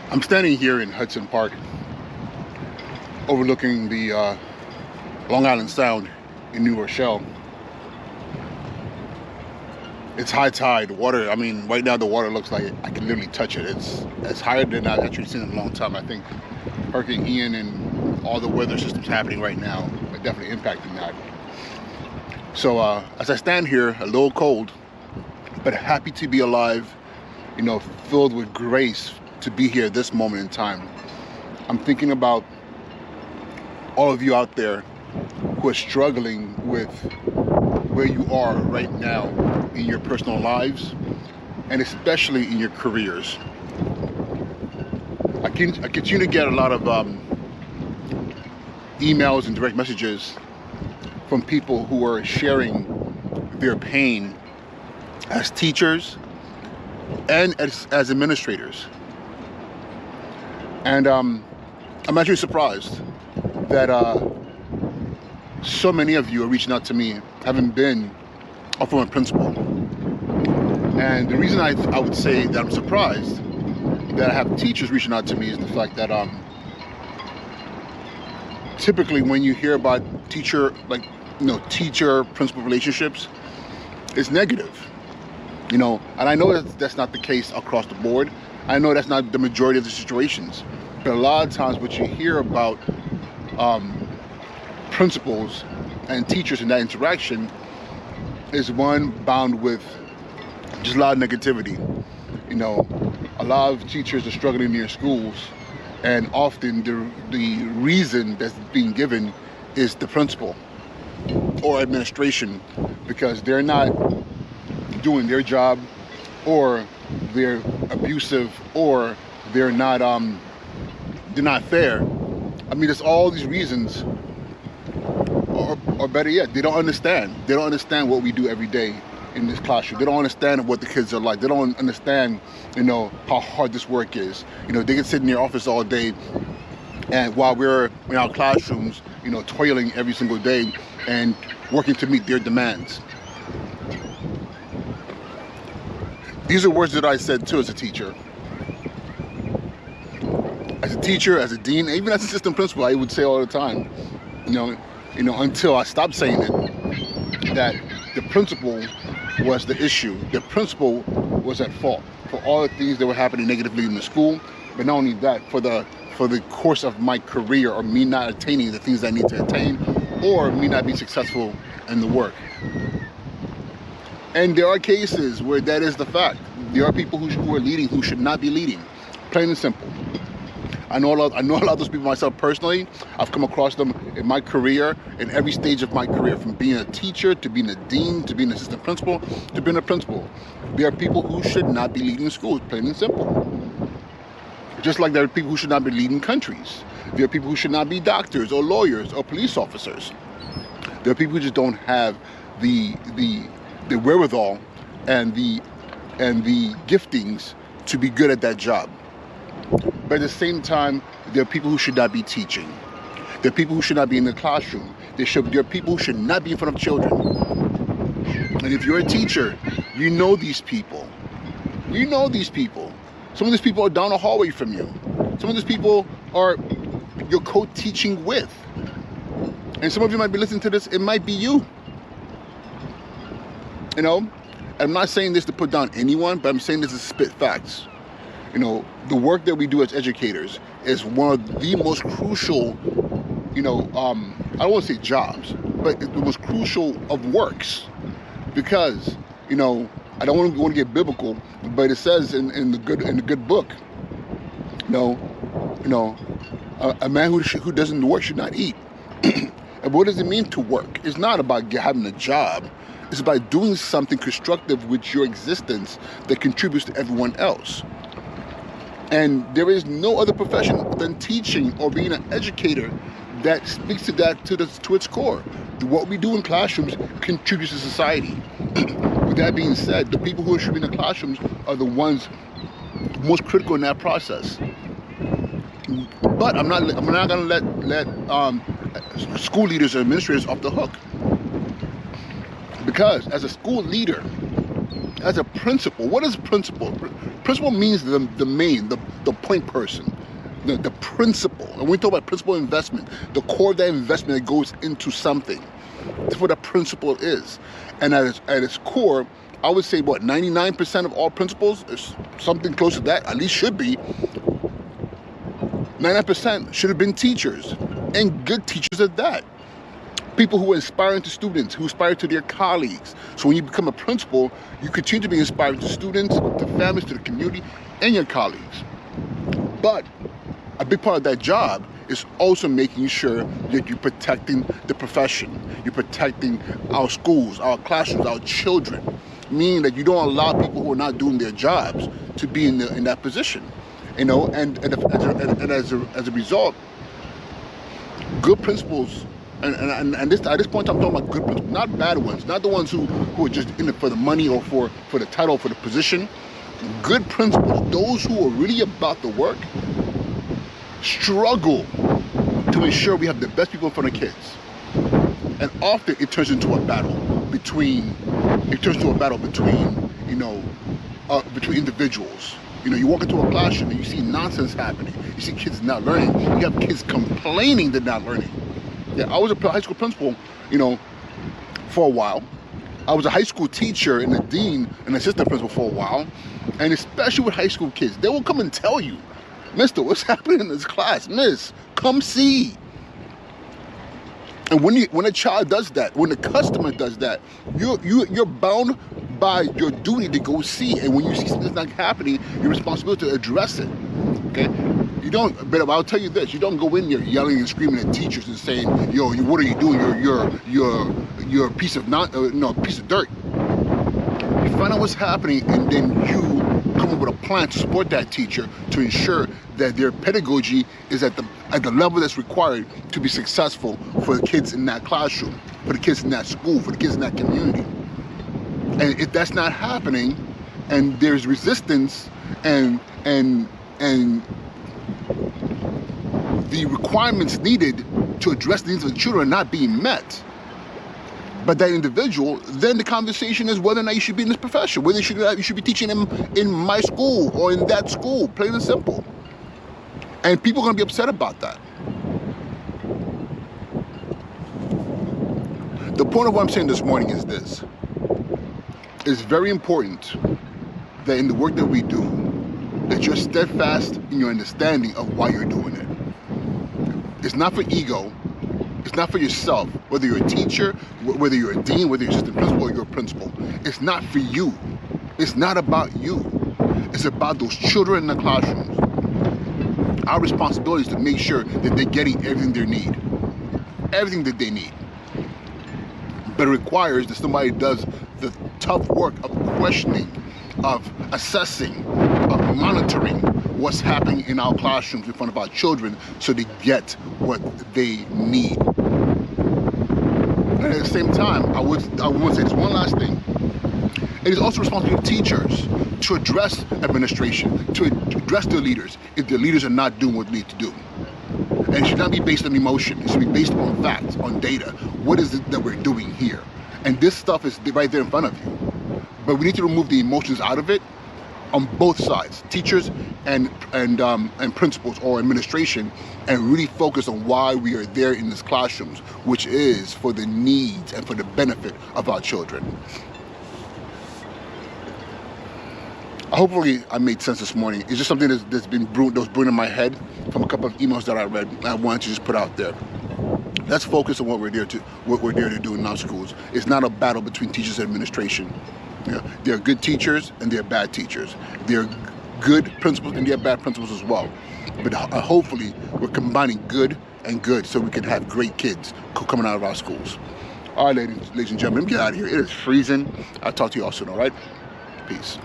I'm standing here in Hudson Park, overlooking the Long Island Sound in New Rochelle. It's high tide. Water, right now the water looks like I can literally touch it. It's higher than I've actually seen in a long time. I think Hurricane Ian and all the weather systems happening right now are definitely impacting that. So as I stand here, a little cold, but happy to be alive, filled with grace to be here this moment in time. I'm thinking about all of you out there who are struggling with where you are right now in your personal lives, and especially in your careers. I continue to get a lot of emails and direct messages from people who are sharing their pain as teachers and as administrators. And I'm actually surprised that so many of you are reaching out to me, having been a former principal. And the reason I would say that I'm surprised that I have teachers reaching out to me is the fact that typically when you hear about teacher-principal relationships, it's negative. And I know that's not the case across the board. I know that's not the majority of the situations. But a lot of times what you hear about principals and teachers in that interaction is one bound with just a lot of negativity. A lot of teachers are struggling in their schools, and often the reason that's being given is the principal or administration, because they're not doing their job, or they're abusive, or they're not fair. There's all these reasons, or better yet, they don't understand. They don't understand what we do every day in this classroom. They don't understand what the kids are like. They don't understand, how hard this work is. They can sit in their office all day, and while we're in our classrooms, toiling every single day and working to meet their demands. These are words that I said too as a teacher. As a teacher, as a dean, even as a assistant principal, I would say all the time, until I stopped saying it, that the principal was the issue. The principal was at fault for all the things that were happening negatively in the school. But not only that, for the course of my career, or me not attaining the things I need to attain, or me not being successful in the work. And there are cases where that is the fact. There are people who are leading who should not be leading, plain and simple. I know a lot of those people myself personally. I've come across them in my career, in every stage of my career, from being a teacher to being a dean to being an assistant principal to being a principal. There are people who should not be leading schools, plain and simple. Just like there are people who should not be leading countries. There are people who should not be doctors or lawyers or police officers. There are people who just don't have the wherewithal and the giftings to be good at that job. But at the same time, there are people who should not be teaching. There are people who should not be in the classroom. There are people who should not be in front of children. And if you're a teacher, you know these people. You know these people. Some of these people are down the hallway from you. Some of these people are you're co-teaching with. And some of you might be listening to this, it might be you. I'm not saying this to put down anyone, but I'm saying this to spit facts. The work that we do as educators is one of the most crucial, I don't want to say jobs, but the most crucial of works. Because, I don't want to get biblical, but it says in the good book, a man who doesn't work should not eat. And what does it mean to work? It's not about having a job. It's about doing something constructive with your existence that contributes to everyone else. And there is no other profession than teaching or being an educator that speaks to that to its core. What we do in classrooms contributes to society. With that being said, the people who should be in the classrooms are the ones most critical in that process. But I'm not going to let school leaders or administrators off the hook. Because as a school leader, as a principal, what is principal? Principal means the point person, the principal. And when we talk about principal investment, the core of that investment that goes into something. That's what a principal is. And at its core, I would say, 99% of all principals, is something close to that, at least should be. 99% should have been teachers, and good teachers at that. People who are inspiring to students, who inspire to their colleagues. So when you become a principal, you continue to be inspiring to students, to families, to the community, and your colleagues. But a big part of that job is also making sure that you're protecting the profession. You're protecting our schools, our classrooms, our children. Meaning that you don't allow people who are not doing their jobs to be in that position. And as a result, good principals, and this, at this point I'm talking about good principals, not bad ones, not the ones who are just in it for the money or for the title or for the position. Good principals, those who are really about the work, struggle to ensure we have the best people in front of kids. And often it turns into a battle between individuals. You walk into a classroom and you see nonsense happening. You see kids not learning. You have kids complaining they're not learning. Yeah, I was a high school principal, for a while. I was a high school teacher and a dean and assistant principal for a while. And especially with high school kids, they will come and tell you, "Mister, what's happening in this class? Miss, come see." And when a child does that, when the customer does that, you're bound by your duty to go see. And when you see something not happening, your responsibility to address it. Okay? You don't. But I'll tell you this: you don't go in there yelling and screaming at teachers and saying, "Yo, what are you doing? You're a piece of piece of dirt." You find out what's happening, and then you come up with a plan to support that teacher to ensure that their pedagogy is at the level that's required to be successful for the kids in that classroom, for the kids in that school, for the kids in that community. And if that's not happening, and there's resistance, and the requirements needed to address the needs of the children are not being met by that individual, then the conversation is whether or not you should be in this profession, whether you should be teaching them in my school or in that school, plain and simple. And people are going to be upset about that. The point of what I'm saying this morning is this. It's very important that in the work that we do, that you're steadfast in your understanding of why you're doing it. It's not for ego. It's not for yourself, whether you're a teacher, whether you're a dean, whether you're assistant principal or you're a principal. It's not for you. It's not about you. It's about those children in the classrooms. Our responsibility is to make sure that they're getting everything they need. Everything that they need. But it requires that somebody does the tough work of questioning, of assessing, of monitoring what's happening in our classrooms in front of our children so they get what they need. And at the same time, I would say this one last thing. It is also responsible of teachers to address administration, to address their leaders if their leaders are not doing what they need to do. And it should not be based on emotion. It should be based on facts, on data. What is it that we're doing here? And this stuff is right there in front of you. But we need to remove the emotions out of it on both sides, teachers and principals or administration, and really focus on why we are there in these classrooms, which is for the needs and for the benefit of our children. Hopefully I made sense this morning. It's just something that's been brewing in my head from a couple of emails that I read. I wanted to just put out there. Let's focus on what we're there to do in our schools. It's not a battle between teachers and administration. There are good teachers and there are bad teachers. There are good principals and there are bad principals as well. But hopefully we're combining good and good so we can have great kids coming out of our schools. All right, ladies and gentlemen, let me get out of here. It is freezing. I'll talk to you all soon, all right? Peace.